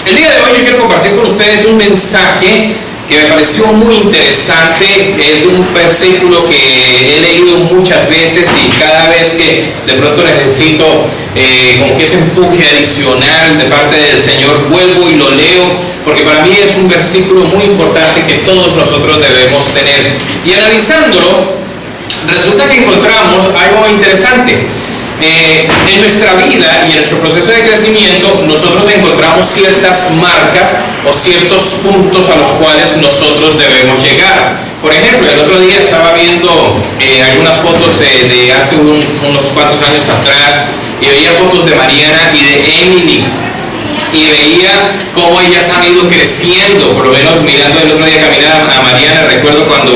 El día de hoy yo quiero compartir con ustedes un mensaje que me pareció muy interesante. Es de un versículo que he leído muchas veces y cada vez que de pronto necesito como que ese empuje adicional de parte del Señor, vuelvo y lo leo, porque para mí es un versículo muy importante que todos nosotros debemos tener. Y analizándolo, resulta que encontramos algo interesante. En nuestra vida y en nuestro proceso de crecimiento nosotros encontramos ciertas marcas o ciertos puntos a los cuales nosotros debemos llegar. Por ejemplo, el otro día estaba viendo algunas fotos de hace unos cuantos años atrás y veía fotos de Mariana y de Emily y veía cómo ellas han ido creciendo. Por lo menos mirando el otro día caminar a Mariana, recuerdo cuando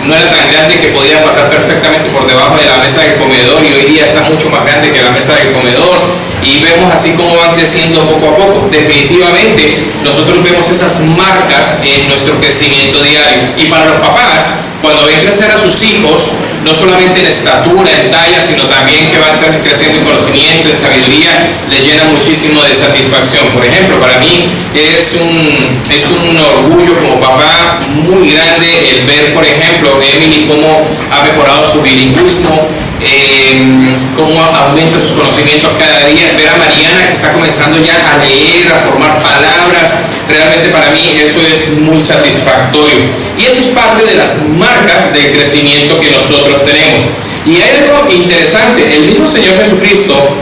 no era tan grande que podía pasar perfectamente por debajo de la mesa del comedor, y hoy día está mucho más grande que la mesa del comedor, y vemos así cómo van creciendo poco a poco. Definitivamente nosotros vemos esas marcas en nuestro crecimiento diario. Y para los papás, cuando ven crecer a sus hijos, no solamente en estatura, en talla, sino también que van creciendo en conocimiento, en sabiduría, les llena muchísimo de satisfacción. Por ejemplo, para mí es un orgullo como papá muy grande el ver, por ejemplo, Emily cómo ha mejorado su bilingüismo, cómo aumenta sus conocimientos cada día, ver a Mariana que está comenzando ya a leer, a formar palabras. Realmente para mí eso es muy satisfactorio, y eso es parte de las marcas del crecimiento que nosotros tenemos. Y hay algo interesante: el mismo Señor Jesucristo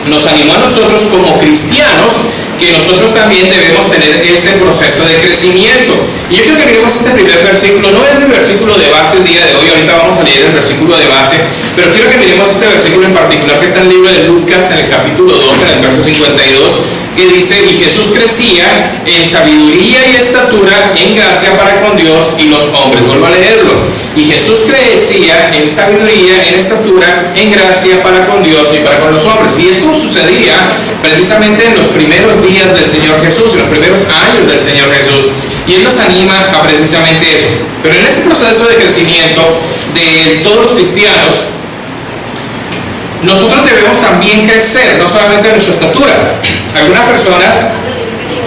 nos animó a nosotros como cristianos que nosotros también debemos tener ese proceso de crecimiento. Y yo quiero que miremos este primer versículo. No es el versículo de base el día de hoy, ahorita vamos a leer el versículo de base, pero quiero que miremos este versículo en particular que está en el libro de Lucas, en el capítulo 2, en el verso 52, que dice: y Jesús crecía en sabiduría y estatura, en gracia para con Dios y los hombres. Vuelvo a leerlo. Y Jesús crecía en sabiduría, en estatura, en gracia para con Dios y para con los hombres. Y esto sucedía precisamente en los primeros días del Señor Jesús, en los primeros años del Señor Jesús. Y Él nos anima a precisamente eso. Pero en ese proceso de crecimiento de todos los cristianos, nosotros debemos también crecer, no solamente en nuestra estatura. Algunas personas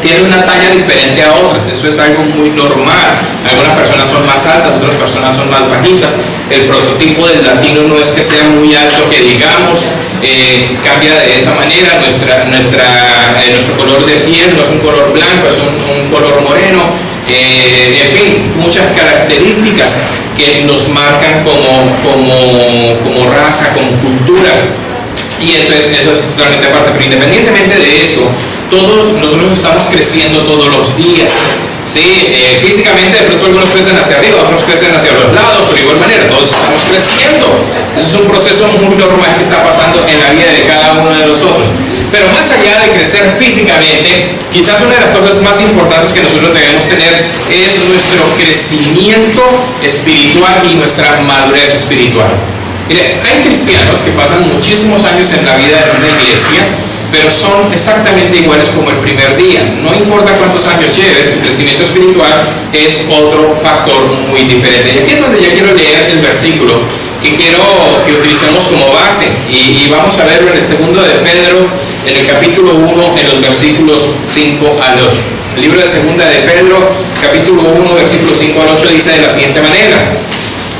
tienen una talla diferente a otras, eso es algo muy normal. Algunas personas son más altas, otras personas son más bajitas. El prototipo del latino no es que sea muy alto, que digamos, cambia de esa manera. Nuestro color de piel no es un color blanco, es un color moreno. En fin, muchas características que nos marcan como raza, como cultura. Y eso es totalmente aparte. Pero independientemente de eso, todos nosotros estamos creciendo todos los días, ¿sí? Físicamente de pronto algunos crecen hacia arriba, otros crecen hacia los lados, pero de igual manera todos estamos creciendo. Eso es un proceso muy normal que está pasando en la vida de cada uno de nosotros. Pero más allá de crecer físicamente, quizás una de las cosas más importantes que nosotros debemos tener es nuestro crecimiento espiritual y nuestra madurez espiritual. Mire, hay cristianos que pasan muchísimos años en la vida de una iglesia, pero son exactamente iguales como el primer día. No importa cuántos años lleves, tu crecimiento espiritual es otro factor muy diferente. Y aquí es donde ya quiero leer el versículo que quiero que utilicemos como base, y vamos a verlo en el segundo de Pedro, en el capítulo 1, en los versículos 5 al 8. El libro de segunda de Pedro, capítulo 1, versículos 5 al 8, dice de la siguiente manera: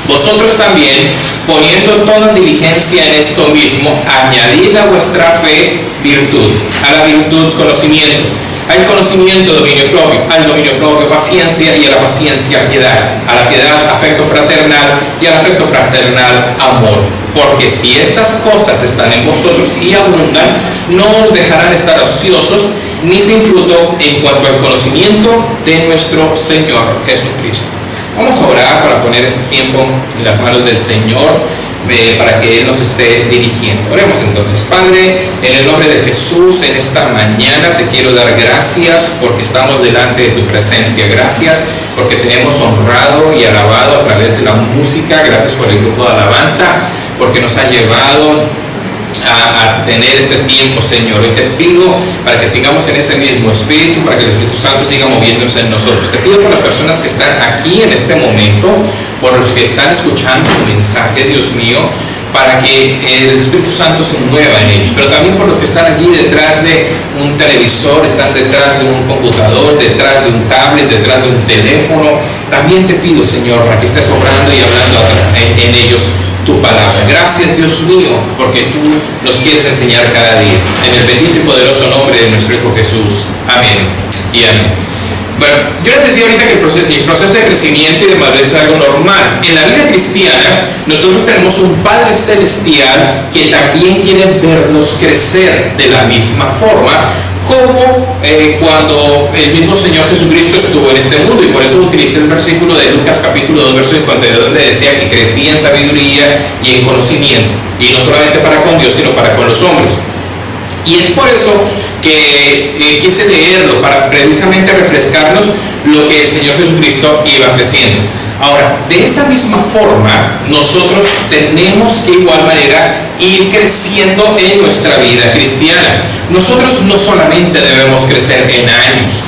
vosotros también, poniendo toda diligencia en esto mismo, añadid a vuestra fe virtud, a la virtud conocimiento, al conocimiento dominio propio, al dominio propio paciencia, y a la paciencia piedad, a la piedad afecto fraternal, y al afecto fraternal amor. Porque si estas cosas están en vosotros y abundan, no os dejarán estar ociosos ni sin fruto en cuanto al conocimiento de nuestro Señor Jesucristo. Vamos a orar para poner este tiempo en las manos del Señor, para que Él nos esté dirigiendo. Oremos entonces. Padre, en el nombre de Jesús, en esta mañana te quiero dar gracias porque estamos delante de tu presencia. Gracias porque te hemos honrado y alabado a través de la música. Gracias por el grupo de alabanza, porque nos ha llevado a tener este tiempo, Señor. Hoy te pido para que sigamos en ese mismo espíritu, para que el Espíritu Santo siga moviéndose en nosotros. Te pido por las personas que están aquí en este momento, por los que están escuchando tu mensaje, Dios mío, para que el Espíritu Santo se mueva en ellos, pero también por los que están allí detrás de un televisor, están detrás de un computador, detrás de un tablet, detrás de un teléfono. También te pido, Señor, para que estés obrando y hablando en ellos tu palabra. Gracias, Dios mío, porque tú nos quieres enseñar cada día. En el bendito y poderoso nombre de nuestro Hijo Jesús. Amén y amén. Bueno, yo les decía ahorita que el proceso de crecimiento y de madurez es algo normal. En la vida cristiana, nosotros tenemos un Padre Celestial que también quiere vernos crecer de la misma forma, como cuando el mismo Señor Jesucristo estuvo en este mundo. Y por eso utilicé el versículo de Lucas capítulo 2, verso 52, donde decía que crecía en sabiduría y en conocimiento. Y no solamente para con Dios, sino para con los hombres. Y es por eso que quise leerlo, para precisamente refrescarnos lo que el Señor Jesucristo iba creciendo. Ahora, de esa misma forma, nosotros tenemos que igual manera ir creciendo en nuestra vida cristiana. Nosotros no solamente debemos crecer en años.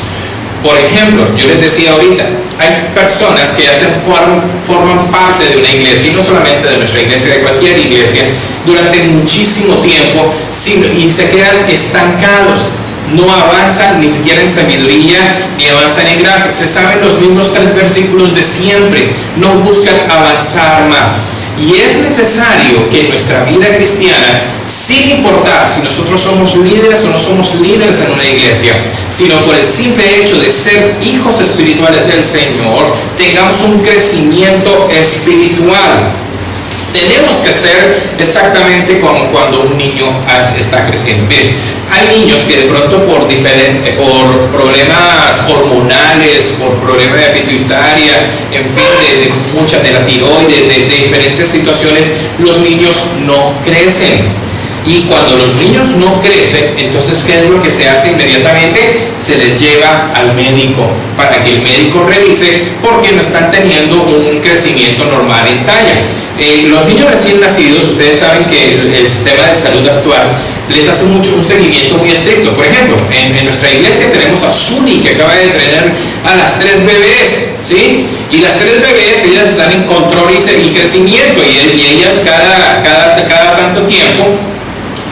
Por ejemplo, yo les decía ahorita, hay personas que forman parte de una iglesia, y no solamente de nuestra iglesia, de cualquier iglesia, durante muchísimo tiempo, y se quedan estancados. No avanzan ni siquiera en sabiduría, ni avanzan en gracia. Se saben los mismos 3 versículos de siempre, no buscan avanzar más. Y es necesario que en nuestra vida cristiana, sin importar si nosotros somos líderes o no somos líderes en una iglesia, sino por el simple hecho de ser hijos espirituales del Señor, tengamos un crecimiento espiritual. Tenemos que ser exactamente como cuando un niño está creciendo. Bien, hay niños que de pronto por problemas hormonales, por problemas de pituitaria, en fin, de la tiroides, de diferentes situaciones, los niños no crecen. Y cuando los niños no crecen, entonces ¿qué es lo que se hace inmediatamente? Se les lleva al médico para que el médico revise porque no están teniendo un crecimiento normal en talla. Los niños recién nacidos, ustedes saben que el sistema de salud actual les hace un seguimiento muy estricto. Por ejemplo, en nuestra iglesia tenemos a Suni, que acaba de tener a las 3 bebés, ¿sí? Y las 3 bebés, ellas están en control y crecimiento, y ellas cada tanto tiempo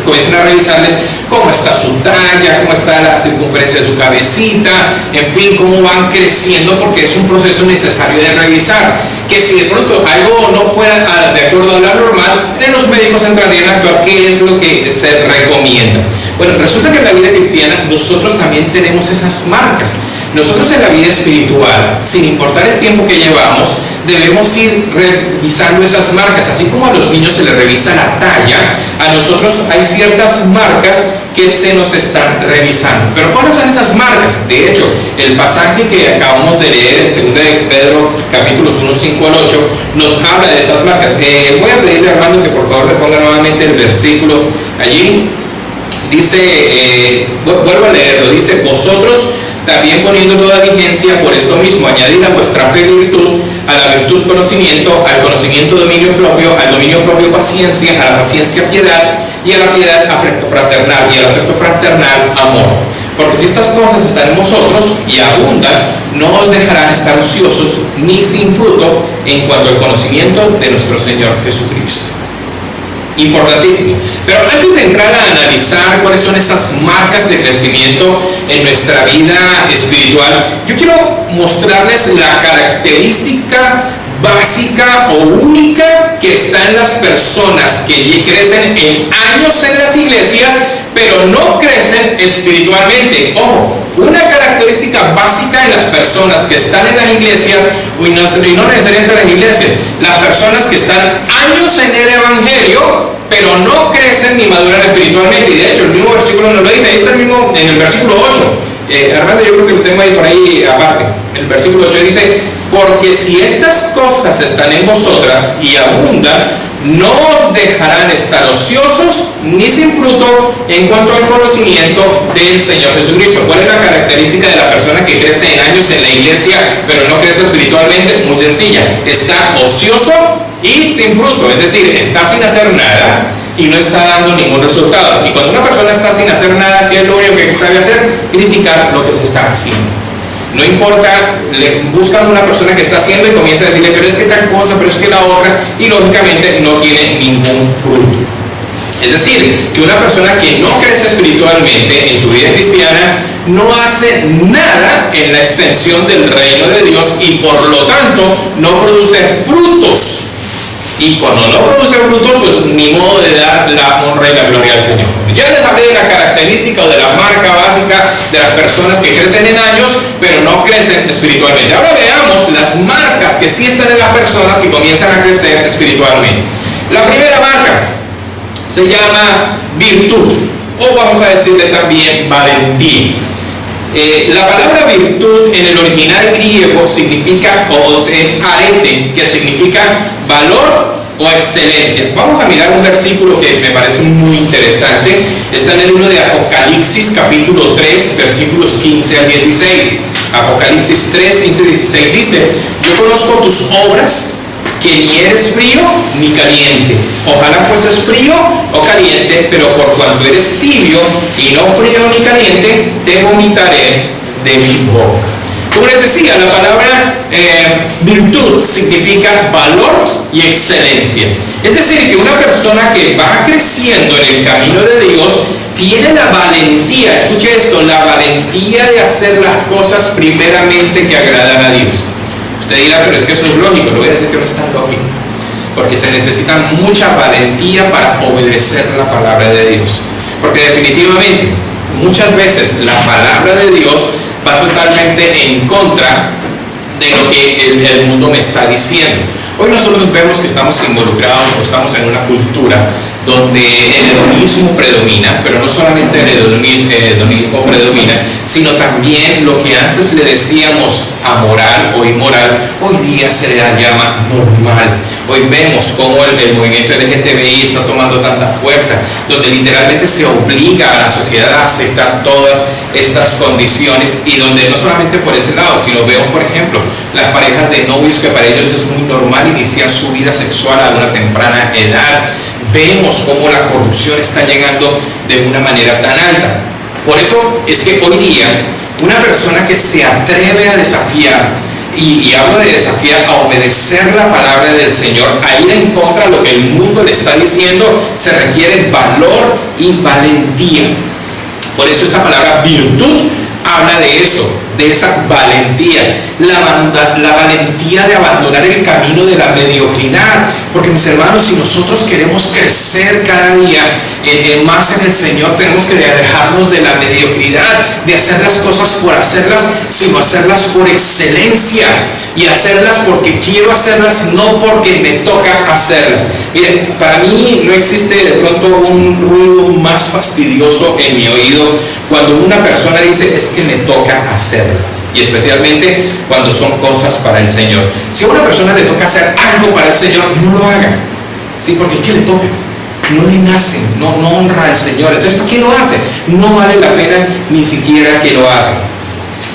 comienzan a revisarles cómo está su talla, cómo está la circunferencia de su cabecita, en fin, cómo van creciendo, porque es un proceso necesario de revisar. Que si de pronto algo no fuera de acuerdo a la normal, los médicos entrarían a actuar qué es lo que se recomienda. Bueno, resulta que en la vida cristiana nosotros también tenemos esas marcas. Nosotros en la vida espiritual, sin importar el tiempo que llevamos, debemos ir revisando esas marcas. Así como a los niños se les revisa la talla, a nosotros hay ciertas marcas que se nos están revisando. Pero ¿cuáles son esas marcas? De hecho, el pasaje que acabamos de leer en 2 de Pedro, capítulos 1, 5 al 8, nos habla de esas marcas. Voy a pedirle a Armando que por favor le ponga nuevamente el versículo allí. Dice, vuelvo a leerlo, dice: vosotros también poniendo toda vigencia por esto mismo, añadid a vuestra fe virtud, a la virtud conocimiento, al conocimiento dominio propio, al dominio propio paciencia, a la paciencia piedad, y a la piedad afecto fraternal, y al afecto fraternal amor. Porque si estas cosas están en vosotros y abundan, no os dejarán estar ociosos ni sin fruto en cuanto al conocimiento de nuestro Señor Jesucristo. Importantísimo. Pero antes de entrar a analizar cuáles son esas marcas de crecimiento en nuestra vida espiritual, yo quiero mostrarles la característica básica o única que está en las personas que crecen en años en las iglesias, pero no crecen espiritualmente. Ojo, una característica básica en las personas que están en las iglesias, y no necesariamente en las iglesias, las personas que están años en el evangelio, pero no crecen ni maduran espiritualmente. Y de hecho el mismo versículo nos lo dice, ahí está el mismo en el versículo 8. Armando, yo creo que lo tengo ahí por ahí aparte. El versículo 8 dice: porque si estas cosas están en vosotras y abundan, no os dejarán estar ociosos ni sin fruto en cuanto al conocimiento del Señor Jesucristo. ¿Cuál es la característica de la persona que crece en años en la iglesia pero no crece espiritualmente? Es muy sencilla: está ocioso y sin fruto, es decir, está sin hacer nada y no está dando ningún resultado. Y cuando una persona está sin hacer nada, ¿qué es lo único que sabe hacer? Criticar lo que se está haciendo. No importa, buscan una persona que está haciendo y comienza a decirle, pero es que tal cosa, pero es que la otra, y lógicamente no tiene ningún fruto. Es decir, que una persona que no crece espiritualmente en su vida cristiana no hace nada en la extensión del reino de Dios y por lo tanto no produce frutos. Y cuando no produce frutos, pues ni modo de dar la honra y la gloria al Señor. Ya les hablé de la característica o de la marca básica de las personas que crecen en años, pero no crecen espiritualmente. Ahora veamos las marcas que sí están en las personas que comienzan a crecer espiritualmente. La primera marca se llama virtud, o vamos a decirle también valentía. La palabra virtud en el original griego significa, o es arete, que significa valor o excelencia. Vamos a mirar un versículo que me parece muy interesante. Está en el libro de Apocalipsis, capítulo 3, versículos 15 al 16. Apocalipsis 3, 15 al 16 dice: yo conozco tus obras, que ni eres frío ni caliente. Ojalá fueses frío o caliente, pero por cuanto eres tibio y no frío ni caliente, te vomitaré de mi boca. Como les decía, la palabra virtud significa valor y excelencia. Es decir, que una persona que va creciendo en el camino de Dios tiene la valentía, escuche esto, la valentía de hacer las cosas primeramente que agradan a Dios. Usted dirá, pero es que eso es lógico. Le voy a decir que no es tan lógico, porque se necesita mucha valentía para obedecer la palabra de Dios, porque definitivamente muchas veces la palabra de Dios va totalmente en contra de lo que el mundo me está diciendo. Hoy nosotros vemos que estamos involucrados o estamos en una cultura donde el hedonismo predomina, pero no solamente el hedonismo predomina, sino también lo que antes le decíamos amoral o inmoral, hoy día se le llama normal. Hoy vemos cómo el movimiento LGTBI está tomando tanta fuerza, donde literalmente se obliga a la sociedad a aceptar todas estas condiciones, y donde no solamente por ese lado, sino vemos, por ejemplo, las parejas de novios que para ellos es muy normal iniciar su vida sexual a una temprana edad. Vemos cómo la corrupción está llegando de una manera tan alta. Por eso es que hoy día una persona que se atreve a desafiar, y hablo de desafiar, a obedecer la palabra del Señor, a ir en contra de lo que el mundo le está diciendo, se requiere valor y valentía. Por eso esta palabra virtud habla de eso, de esa valentía, la valentía de abandonar el camino de la mediocridad. Porque, mis hermanos, si nosotros queremos crecer cada día más en el Señor, tenemos que alejarnos de la mediocridad, de hacer las cosas por hacerlas, sino hacerlas por excelencia, y hacerlas porque quiero hacerlas, no porque me toca hacerlas. Miren, para mí no existe de pronto un ruido más fastidioso en mi oído cuando una persona dice, es que me toca hacerlo. Y especialmente cuando son cosas para el Señor. Si a una persona le toca hacer algo para el Señor, no lo haga, ¿sí? Porque es que le toca, no le nace, no honra al Señor. Entonces, ¿para qué lo hace? No vale la pena ni siquiera que lo hace.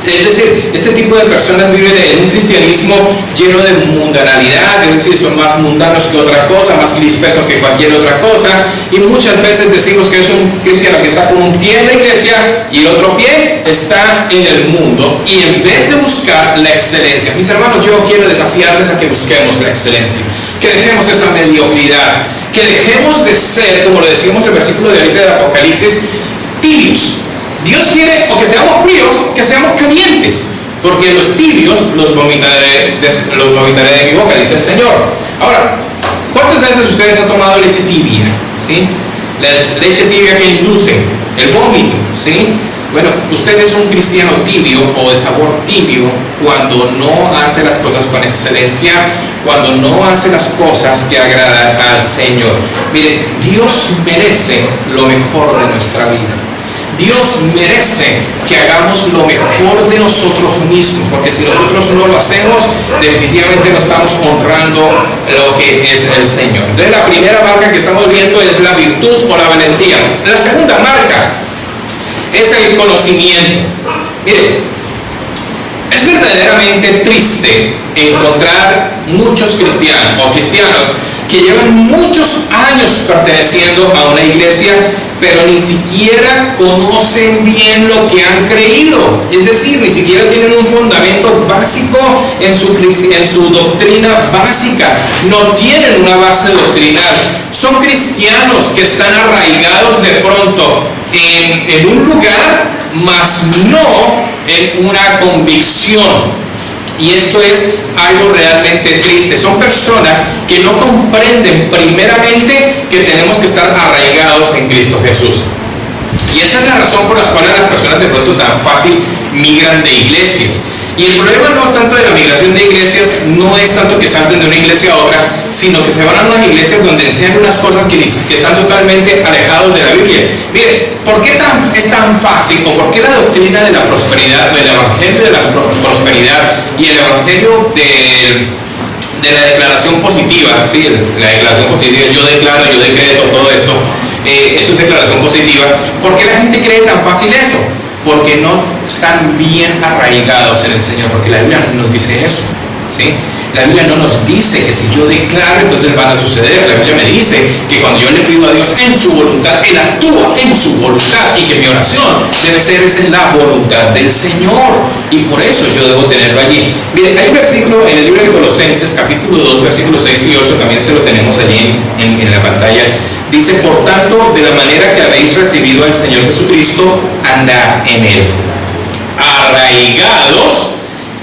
Es decir, este tipo de personas viven en un cristianismo lleno de mundanalidad, es decir, son más mundanos que otra cosa, más crispetos que cualquier otra cosa, y muchas veces decimos que es un cristiano que está con un pie en la iglesia y el otro pie está en el mundo, y en vez de buscar la excelencia, mis hermanos, yo quiero desafiarles a que busquemos la excelencia, que dejemos esa mediocridad, que dejemos de ser, como lo decimos en el versículo de ahorita del Apocalipsis, tibios. Dios quiere o que seamos fríos o que seamos calientes, porque los tibios los vomitaré de mi boca, dice el Señor. Ahora, ¿cuántas veces ustedes han tomado leche tibia? ¿Sí? La leche tibia que induce el vómito, ¿sí? Bueno, usted es un cristiano tibio o de sabor tibio cuando no hace las cosas con excelencia, cuando no hace las cosas que agradan al Señor. Mire, Dios merece lo mejor de nuestra vida. Dios merece que hagamos lo mejor de nosotros mismos, porque si nosotros no lo hacemos, definitivamente no estamos honrando lo que es el Señor. Entonces, la primera marca que estamos viendo es la virtud o la valentía. La segunda marca es el conocimiento. Mire, es verdaderamente triste encontrar muchos cristianos que llevan muchos años perteneciendo a una iglesia, pero ni siquiera conocen bien lo que han creído. Es decir, ni siquiera tienen un fundamento básico en su doctrina básica. No tienen una base doctrinal. Son cristianos que están arraigados de pronto en un lugar, mas no en una convicción. Y esto es algo realmente triste. Son personas que no comprenden primeramente que tenemos que estar arraigados en Cristo Jesús. Y esa es la razón por la cual las personas de pronto tan fácil migran de iglesias. Y el problema no tanto de la migración de iglesias no es tanto que salten de una iglesia a otra, sino que se van a unas iglesias donde enseñan unas cosas que están totalmente alejados de la Biblia. Mire, ¿por qué es tan fácil, o por qué la doctrina de la prosperidad, del evangelio de la prosperidad y el evangelio de la declaración positiva, ¿sí? La declaración positiva, yo declaro, yo decreto, todo esto, eso es declaración positiva? ¿Por qué la gente cree tan fácil eso? Porque no están bien arraigados en el Señor, porque la Biblia no nos dice eso, ¿sí? La Biblia no nos dice que si yo declaro, entonces van a suceder. La Biblia me dice que cuando yo le pido a Dios en su voluntad, Él actúa en su voluntad, y que mi oración debe ser en la voluntad del Señor, y por eso yo debo tenerlo allí. Miren, hay un versículo en el libro de Colosenses, capítulo 2, versículos 6 y 8, también se lo tenemos allí en la pantalla. Dice: por tanto, de la manera que habéis recibido al Señor Jesucristo, andad en Él, arraigados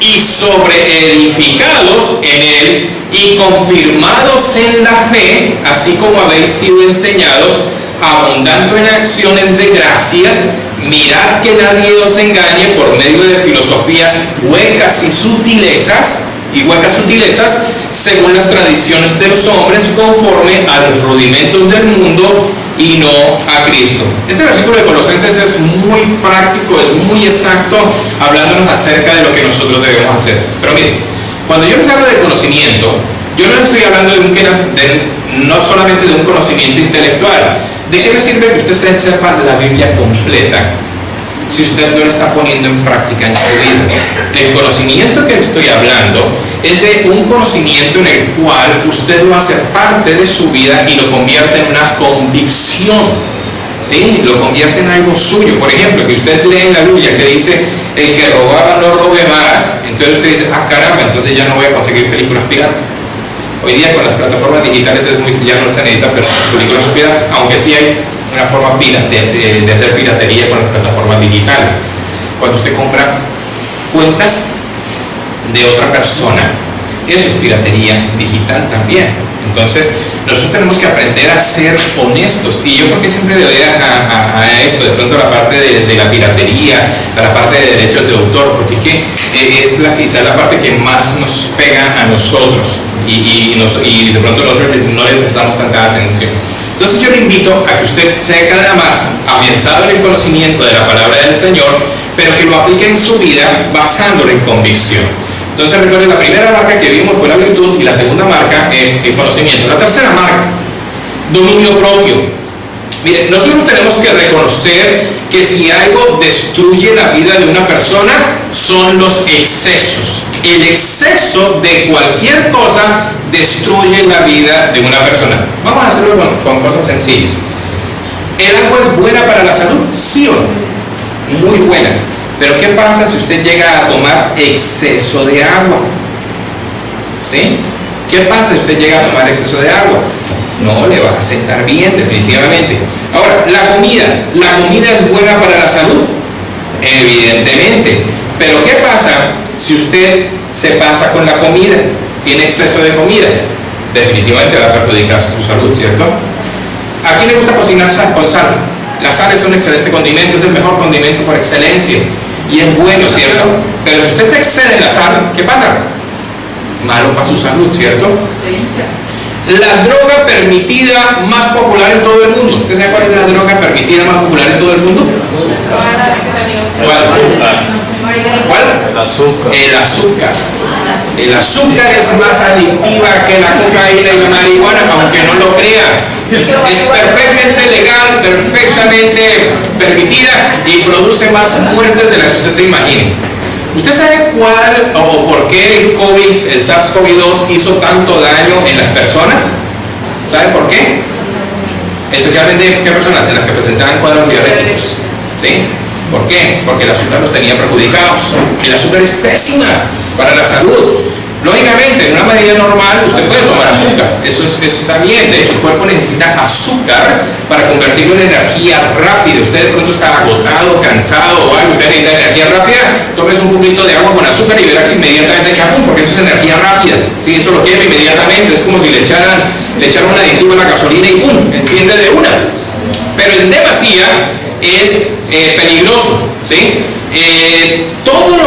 y sobreedificados en Él, y confirmados en la fe, así como habéis sido enseñados, abundando en acciones de gracias. Mirad que nadie os engañe por medio de filosofías huecas y sutilezas, según las tradiciones de los hombres, conforme a los rudimentos del mundo y no a Cristo. Este versículo de Colosenses es muy práctico, es muy exacto, hablándonos acerca de lo que nosotros debemos hacer. Pero miren, cuando yo les hablo de conocimiento, yo no les estoy hablando no solamente de un conocimiento intelectual. ¿De qué me sirve que usted sepa la Biblia completa si usted no lo está poniendo en práctica en su vida? El conocimiento que estoy hablando es de un conocimiento en el cual usted lo hace parte de su vida y lo convierte en una convicción, ¿sí? Lo convierte en algo suyo. Por ejemplo, que usted lee en la Biblia que dice: el que robaba no robe más. Entonces usted dice: ah, caramba, entonces ya no voy a conseguir películas piratas. Hoy día con las plataformas digitales ya no se necesitan películas piratas, aunque sí hay una forma de hacer piratería con las plataformas digitales. Cuando usted compra cuentas de otra persona, eso es piratería digital también. Entonces nosotros tenemos que aprender a ser honestos, y yo creo que siempre le doy a esto, de pronto, la parte de la piratería, a la parte de derechos de autor, porque es quizás la parte que más nos pega a nosotros, y de pronto nosotros no le prestamos tanta atención. Entonces yo le invito a que usted sea cada más afianzado en el conocimiento de la palabra del Señor, pero que lo aplique en su vida basándolo en convicción. Entonces recuerden, la primera marca que vimos fue la virtud, y la segunda marca es el conocimiento. La tercera marca, dominio propio. Mire, nosotros tenemos que reconocer que si algo destruye la vida de una persona, son los excesos. El exceso de cualquier cosa destruye la vida de una persona. Vamos a hacerlo con cosas sencillas. ¿El agua es buena para la salud? Sí o no. Muy buena. Pero ¿qué pasa si usted llega a tomar exceso de agua? ¿Sí? ¿Qué pasa si usted llega a tomar exceso de agua? No le va a sentar bien, definitivamente. Ahora, la comida es buena para la salud, evidentemente. Pero ¿qué pasa si usted se pasa con la comida? Tiene exceso de comida, definitivamente va a perjudicar su salud, ¿cierto? ¿A quién le gusta cocinar con sal? La sal es un excelente condimento, es el mejor condimento por excelencia, y es bueno, ¿cierto? Pero si usted se excede en la sal, ¿qué pasa? Malo para su salud, ¿cierto? Sí. La droga permitida más popular en todo el mundo. ¿Usted sabe cuál es la droga permitida más popular en todo el mundo? ¿Cuál? ¿Cuál? El azúcar. El azúcar es más adictiva que la cocaína y la marihuana, aunque no lo crea. Es perfectamente legal, perfectamente permitida, y produce más muertes de las que usted se imagine. ¿Usted sabe cuál o por qué el SARS-CoV-2 hizo tanto daño en las personas? ¿Saben por qué? Especialmente, ¿qué personas? En las que presentaban cuadros diabéticos, ¿sí? ¿Por qué? Porque el azúcar los tenía perjudicados. El azúcar es pésima para la salud. Lógicamente, en una medida normal, usted puede tomar azúcar, eso está bien. De hecho, el cuerpo necesita azúcar para convertirlo en energía rápida. Usted de pronto está agotado, cansado o algo, usted necesita energía rápida, tómese un poquito de agua con azúcar y verá que inmediatamente chapum, porque eso es energía rápida. ¿Sí? Eso lo quiere inmediatamente, es como si le echaran un aditivo a la gasolina y ¡pum!, enciende de una. Pero en demasía es peligroso, ¿sí? Todo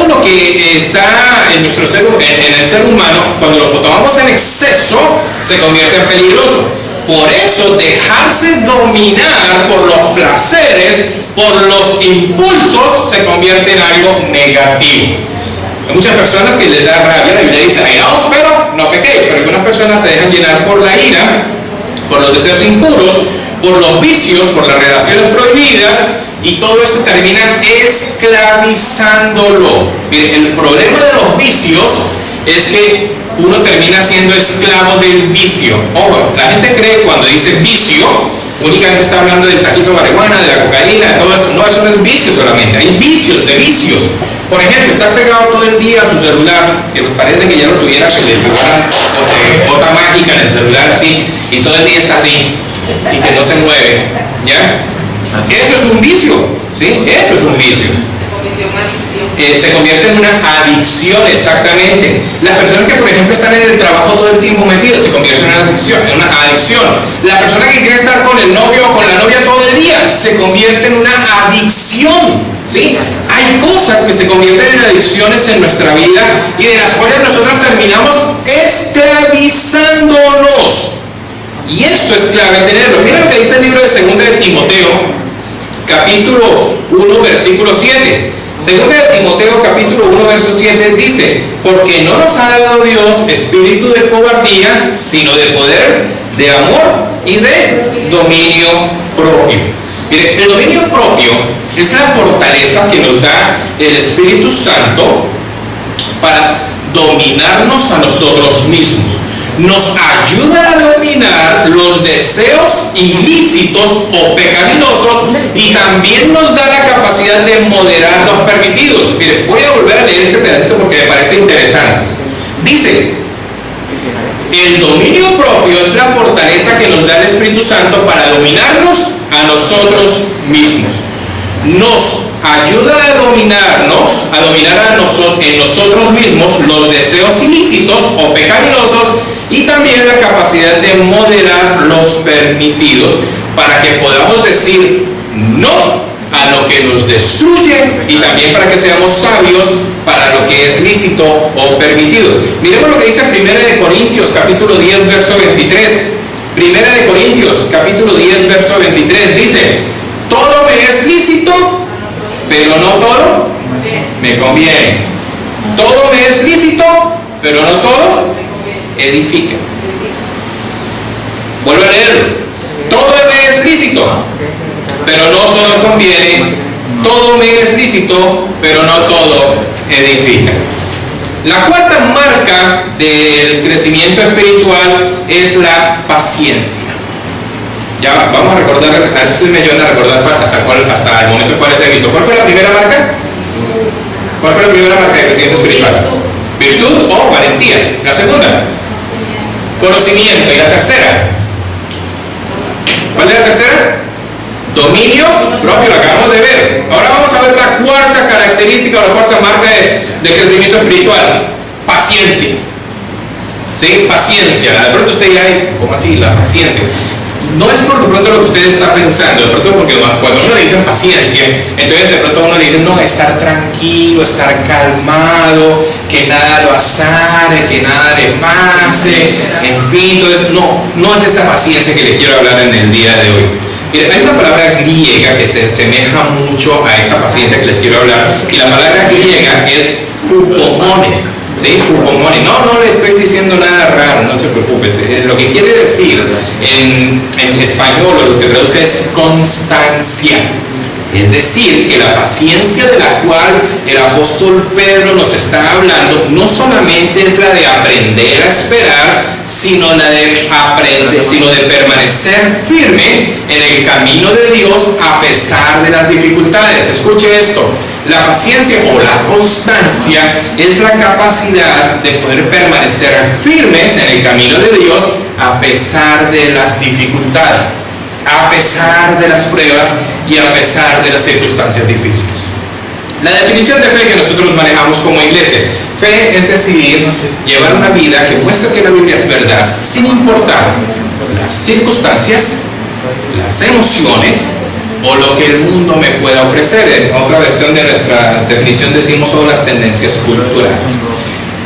lo que está en nuestro en el ser humano, cuando lo tomamos en exceso, se convierte en peligroso. Por eso, dejarse dominar por los placeres, por los impulsos, se convierte en algo negativo. Hay muchas personas que les da rabia, la Biblia dice, airaos, pero no pequéis. Pero algunas personas se dejan llenar por la ira, por los deseos impuros, por los vicios, por las relaciones prohibidas, y todo esto termina esclavizándolo. Miren, el problema de los vicios es que uno termina siendo esclavo del vicio. Ojo, la gente cree cuando dice vicio, únicamente está hablando del taquito de marihuana, de la cocaína, de todo eso. No, eso no es vicio solamente, hay vicios de vicios. Por ejemplo, estar pegado todo el día a su celular, que parece que ya lo tuviera, que le pegaran bota mágica en el celular así, y todo el día está así, sin que no se mueve, ¿ya? Eso es un vicio, ¿sí? Eso es un vicio. Se convierte en una adicción, exactamente. Las personas que, por ejemplo, están en el trabajo todo el tiempo metidas, se convierte en una adicción. La persona que quiere estar con el novio o con la novia todo el día, se convierte en una adicción, ¿sí? Hay cosas que se convierten en adicciones en nuestra vida y de las cuales nosotros terminamos esclavizándonos. Y esto es clave tenerlo. Mira lo que dice el libro de 2 de Timoteo, capítulo 1, versículo 7. 2 de Timoteo, capítulo 1, verso 7 dice, porque no nos ha dado Dios espíritu de cobardía, sino de poder, de amor y de dominio propio. Mire, el dominio propio es la fortaleza que nos da el Espíritu Santo para dominarnos a nosotros mismos. Nos ayuda a dominar los deseos ilícitos o pecaminosos y también nos da la capacidad de moderar los permitidos. Mire, voy a volver a leer este pedacito porque me parece interesante. Dice, el dominio propio es la fortaleza que nos da el Espíritu Santo para dominarnos a nosotros mismos. Nos ayuda a dominarnos, en nosotros mismos los deseos ilícitos o pecaminosos y también la capacidad de moderar los permitidos para que podamos decir no a lo que nos destruye y también para que seamos sabios para lo que es lícito o permitido. Miremos lo que dice 1 de Corintios capítulo 10 verso 23. 1 de Corintios capítulo 10 verso 23 dice, todo me es lícito, pero no todo me conviene. Todo me es lícito, pero no todo edifica. Vuelvo a leerlo. Todo me es lícito, pero no todo conviene. Todo me es lícito, pero no todo edifica. La cuarta marca del crecimiento espiritual es la paciencia. Ya vamos a recordar, a eso me ayudan a recordar hasta el momento cuál es el visto. ¿Cuál fue la primera marca? ¿Cuál fue la primera marca de crecimiento espiritual? Virtud o valentía. La segunda, conocimiento. Y la tercera, ¿cuál es la tercera? Dominio propio, lo acabamos de ver. Ahora vamos a ver la cuarta característica o la cuarta marca de crecimiento espiritual. Paciencia. ¿Sí? Paciencia. De pronto usted dirá, ¿cómo así la paciencia? No es por de pronto lo que usted está pensando, de pronto porque cuando uno le dice paciencia, entonces de pronto uno le dice, no, estar tranquilo, estar calmado, que nada lo azare, que nada le pase, en fin, entonces no es de esa paciencia que le quiero hablar en el día de hoy. Mire, hay una palabra griega que se asemeja mucho a esta paciencia que les quiero hablar, y la palabra griega es hupomone. ¿Sí? Hupomone. No le estoy diciendo nada raro, no se preocupe. Lo que quiere decir en español, o lo que traduce es constancia. Es decir, que la paciencia de la cual el apóstol Pedro nos está hablando no solamente es la de aprender a esperar, sino de permanecer firme en el camino de Dios a pesar de las dificultades. Escuche esto, la paciencia o la constancia es la capacidad de poder permanecer firmes en el camino de Dios a pesar de las dificultades, a pesar de las pruebas y a pesar de las circunstancias difíciles. La definición de fe que nosotros manejamos como iglesia: fe es decidir llevar una vida que muestre que la Biblia es verdad, sin importar las circunstancias, las emociones o lo que el mundo me pueda ofrecer. En otra versión de nuestra definición decimos sobre las tendencias culturales.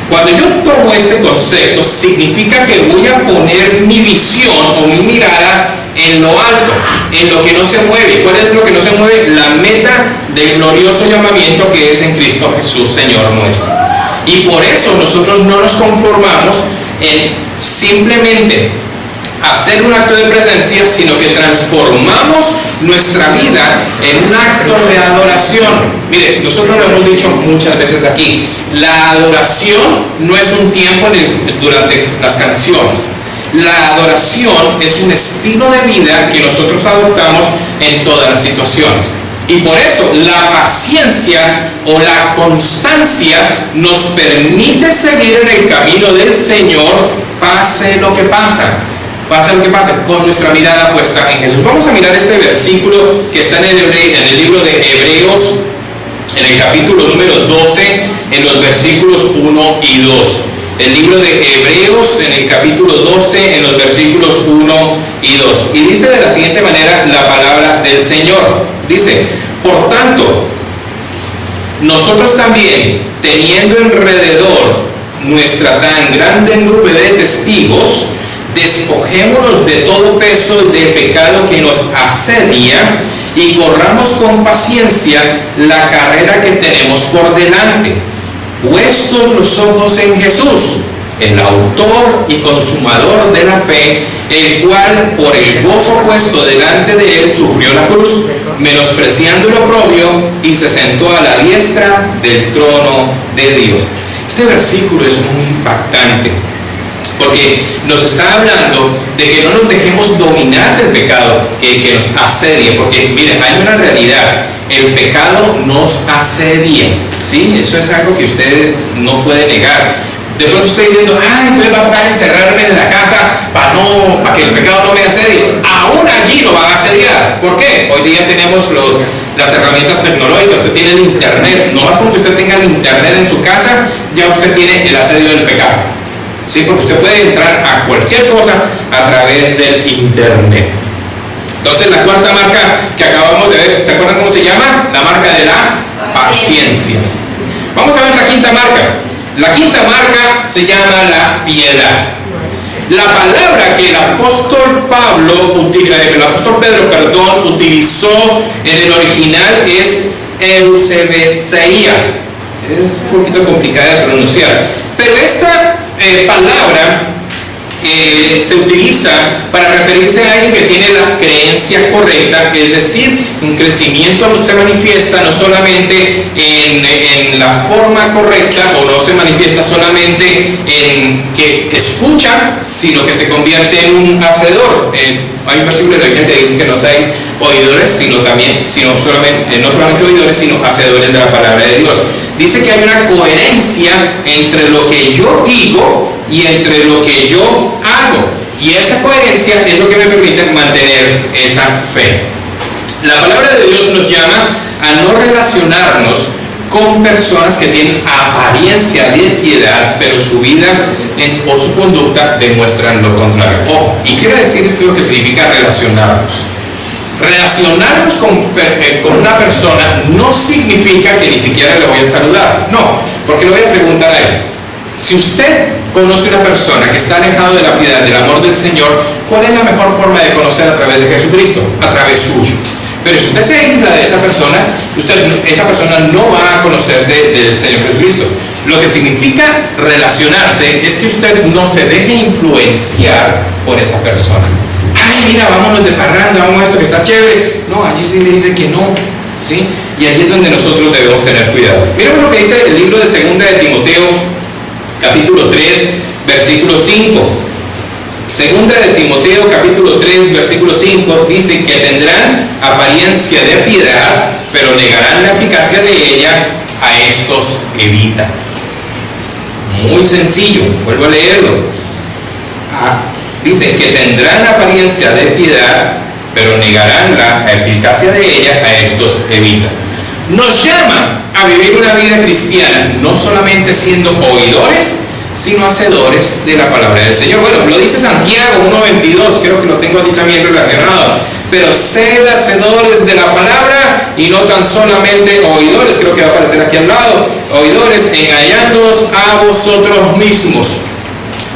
Cuando yo tomo este concepto, significa que voy a poner mi visión o mi mirada en lo alto, en lo que no se mueve. ¿Cuál es lo que no se mueve? La meta del glorioso llamamiento que es en Cristo Jesús, Señor nuestro. Y por eso nosotros no nos conformamos en simplemente hacer un acto de presencia, sino que transformamos nuestra vida en un acto de adoración. Mire, nosotros lo hemos dicho muchas veces aquí, la adoración no es un tiempo durante las canciones. La adoración es un estilo de vida que nosotros adoptamos en todas las situaciones. Y por eso la paciencia o la constancia nos permite seguir en el camino del Señor, pase lo que pasa. Pasa lo que pase, con nuestra mirada puesta en Jesús. Vamos a mirar este versículo que está en el libro de Hebreos, en el capítulo número 12, en los versículos 1 y 2. El libro de Hebreos, en el capítulo 12, en los versículos 1 y 2. Y dice de la siguiente manera la palabra del Señor. Dice: por tanto, nosotros también, teniendo alrededor nuestra tan grande nube de testigos, despojémonos de todo peso de pecado que nos asedia y corramos con paciencia la carrera que tenemos por delante, puestos los ojos en Jesús, el autor y consumador de la fe, el cual por el gozo puesto delante de él sufrió la cruz, menospreciando el oprobio, y se sentó a la diestra del trono de Dios. Este versículo es muy impactante, porque nos está hablando de que no nos dejemos dominar del pecado que nos asedia, porque miren, hay una realidad: el pecado nos asedia, ¿sí? Eso es algo que usted no puede negar. De pronto usted diciendo: ay, entonces va a tocar encerrarme en la casa para que el pecado no me asedie. Aún allí lo va a asediar. ¿Por qué? Hoy día tenemos las herramientas tecnológicas. Usted tiene el internet. No más porque usted tenga el internet en su casa, ya usted tiene el asedio del pecado. Sí, porque usted puede entrar a cualquier cosa a través del internet. Entonces, la cuarta marca que acabamos de ver, ¿se acuerdan cómo se llama? La marca de la paciencia. Vamos a ver la quinta marca. La quinta marca se llama la piedad. La palabra que el apóstol Pedro utilizó en el original es eusebeseia. Es un poquito complicada de pronunciar, pero esta palabra se utiliza para referirse a alguien que tiene la creencia correcta, es decir, un crecimiento se manifiesta no solamente en la forma correcta, o no se manifiesta solamente en que escucha, sino que se convierte en un hacedor. Hay un versículo de la Biblia que dice que no seáis oidores, no solamente oidores, sino hacedores de la palabra de Dios. Dice que hay una coherencia entre lo que yo digo y entre lo que yo hago, y esa coherencia es lo que me permite mantener esa fe. La palabra de Dios nos llama a no relacionarnos con personas que tienen apariencia de piedad, pero su vida o su conducta demuestran lo contrario. Y quiero decir lo que significa relacionarnos. Relacionarnos con una persona no significa que ni siquiera le voy a saludar. No, porque le voy a preguntar a él: si usted conoce una persona que está alejado de la piedad, del amor del Señor, ¿cuál es la mejor forma de conocer a través de Jesucristo? A través suyo. Pero si usted se aísla de esa persona, esa persona no va a conocer del Señor Jesucristo. Lo que significa relacionarse es que usted no se deje influenciar por esa persona. Ay, mira, vámonos de parranda, vamos a esto que está chévere. No, allí sí le dice que no. ¿sí? Y allí es donde nosotros debemos tener cuidado. Miremos lo que dice el libro de 2 de Timoteo, capítulo 3, versículo 5. 2 de Timoteo, capítulo 3, versículo 5, dice que tendrán apariencia de piedad, pero negarán la eficacia de ella. A estos evita. Muy sencillo, vuelvo a leerlo. Dice que tendrán apariencia de piedad, pero negarán la eficacia de ella. A estos evita. Nos llama a vivir una vida cristiana, no solamente siendo oidores, sino hacedores de la palabra del Señor. Bueno, lo dice Santiago 1:22, creo que lo tengo aquí también relacionado. Pero sed hacedores de la palabra y no tan solamente oidores, creo que va a aparecer aquí al lado, oidores, engañándoos a vosotros mismos.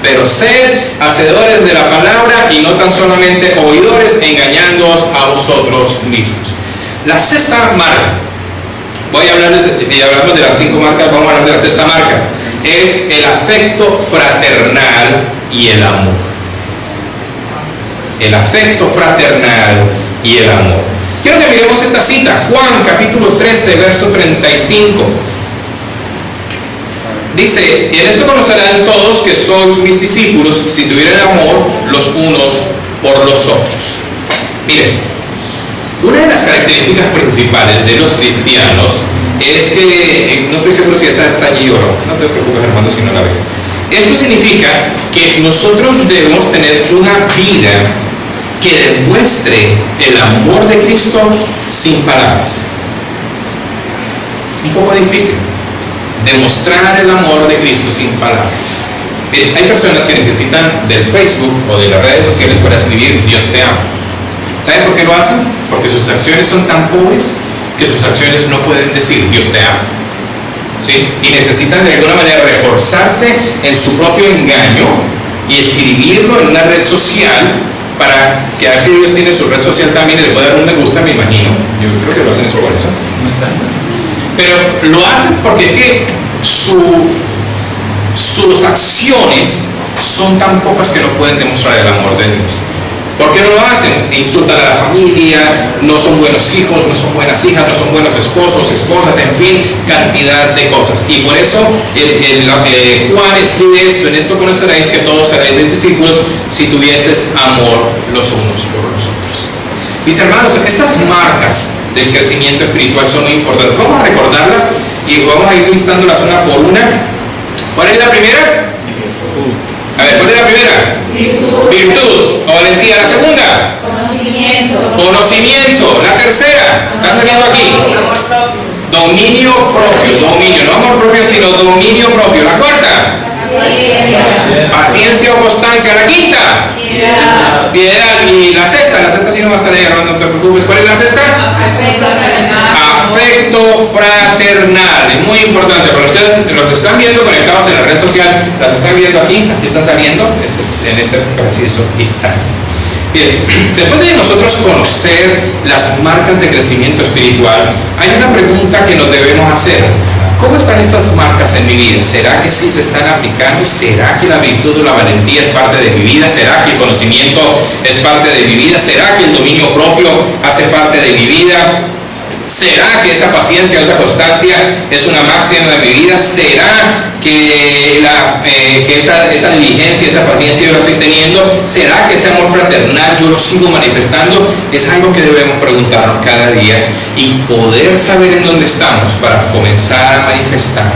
Pero sed hacedores de la palabra y no tan solamente oidores, engañándoos a vosotros mismos. La sexta marca, voy a hablarles, hablamos de las 5 marcas, vamos a hablar de la sexta marca, es el afecto fraternal y el amor. El afecto fraternal y el amor. Quiero que miremos esta cita, Juan capítulo 13, verso 35. Dice: en esto conocerán todos que sois mis discípulos, si tuvieran amor los unos por los otros. Miren, una de las características principales de los cristianos es que, no estoy seguro si esa está allí o no te preocupes, Armando, si no la ves. Esto significa que nosotros debemos tener una vida que demuestre el amor de Cristo sin palabras. Un poco difícil demostrar el amor de Cristo sin palabras. Hay personas que necesitan del Facebook o de las redes sociales para escribir Dios te ama. ¿Saben por qué lo hacen? Porque sus acciones son tan pobres que sus acciones no pueden decir Dios te ama, ¿sí? Y necesitan de alguna manera reforzarse en su propio engaño y escribirlo en una red social para que a ver si Dios tiene su red social también y le puede dar un me gusta, me imagino. Yo creo que lo hacen eso por eso. Pero lo hacen porque es que sus acciones son tan pocas que no pueden demostrar el amor de Dios. ¿Por qué no lo hacen? Insultan a la familia, no son buenos hijos, no son buenas hijas, no son buenos esposos, esposas, en fin, cantidad de cosas. Y por eso Juan escribe esto: en esto conoceréis que todos seréis mis discípulos si tuvieses amor los unos por los otros. Mis hermanos, estas marcas del crecimiento espiritual son muy importantes. Vamos a recordarlas y vamos a ir listándolas una por una. ¿Cuál es la primera? A ver, ¿cuál es la primera? Virtud o valentía. La segunda, conocimiento. La tercera, ¿están saliendo aquí? Dominio propio. Dominio, no amor propio, sino dominio propio. La cuarta, paciencia o constancia. La quinta, piedad. Y la sexta sí no va a estar ahí, no te preocupes. ¿Cuál es la sexta? Afecto fraternal. Es muy importante, porque ustedes los están viendo conectados en la red social, las están viendo aquí están saliendo en este preciso instante. Bien, después de nosotros conocer las marcas de crecimiento espiritual, hay una pregunta que nos debemos hacer: ¿cómo están estas marcas en mi vida? ¿Será que sí se están aplicando? ¿Será que la virtud o la valentía es parte de mi vida? ¿Será que el conocimiento es parte de mi vida? ¿Será que el dominio propio hace parte de mi vida? ¿Será que esa paciencia o esa constancia es una máxima de mi vida? ¿Será que esa diligencia, esa paciencia yo la estoy teniendo? ¿Será que ese amor fraternal yo lo sigo manifestando? Es algo que debemos preguntarnos cada día y poder saber en dónde estamos para comenzar a manifestar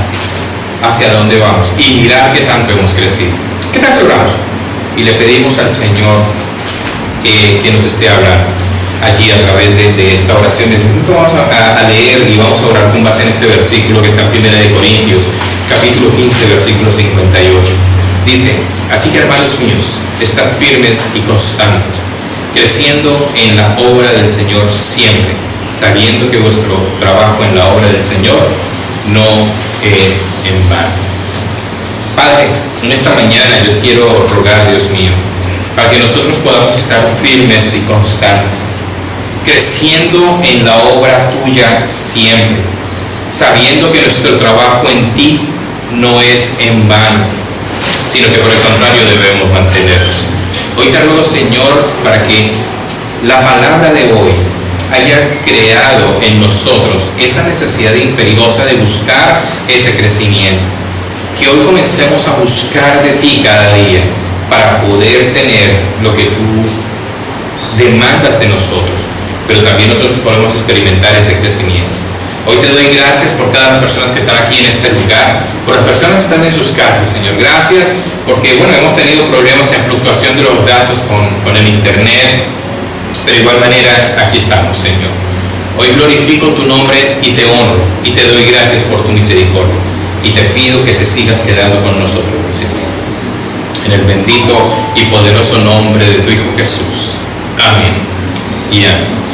hacia dónde vamos y mirar qué tanto hemos crecido. ¿Qué tal si oramos? Y le pedimos al Señor que nos esté hablando allí a través de esta oración. Vamos a leer y vamos a orar con base en este versículo que está en 1 Corintios, capítulo 15, versículo 58. Dice: así que, hermanos míos, estad firmes y constantes, creciendo en la obra del Señor siempre, sabiendo que vuestro trabajo en la obra del Señor no es en vano. Padre, en esta mañana yo quiero rogar, Dios mío, para que nosotros podamos estar firmes y constantes, creciendo en la obra tuya siempre, sabiendo que nuestro trabajo en ti no es en vano, sino que por el contrario debemos mantenernos. Hoy te ruego, Señor, para que la palabra de hoy haya creado en nosotros esa necesidad imperiosa de buscar ese crecimiento. Que hoy comencemos a buscar de ti cada día para poder tener lo que tú demandas de nosotros, pero también nosotros podemos experimentar ese crecimiento. Hoy te doy gracias por cada persona que están aquí en este lugar, por las personas que están en sus casas, Señor. Gracias porque, bueno, hemos tenido problemas en fluctuación de los datos con el internet, pero de igual manera aquí estamos, Señor. Hoy glorifico tu nombre y te honro y te doy gracias por tu misericordia y te pido que te sigas quedando con nosotros, Señor. En el bendito y poderoso nombre de tu Hijo Jesús. Amén y amén.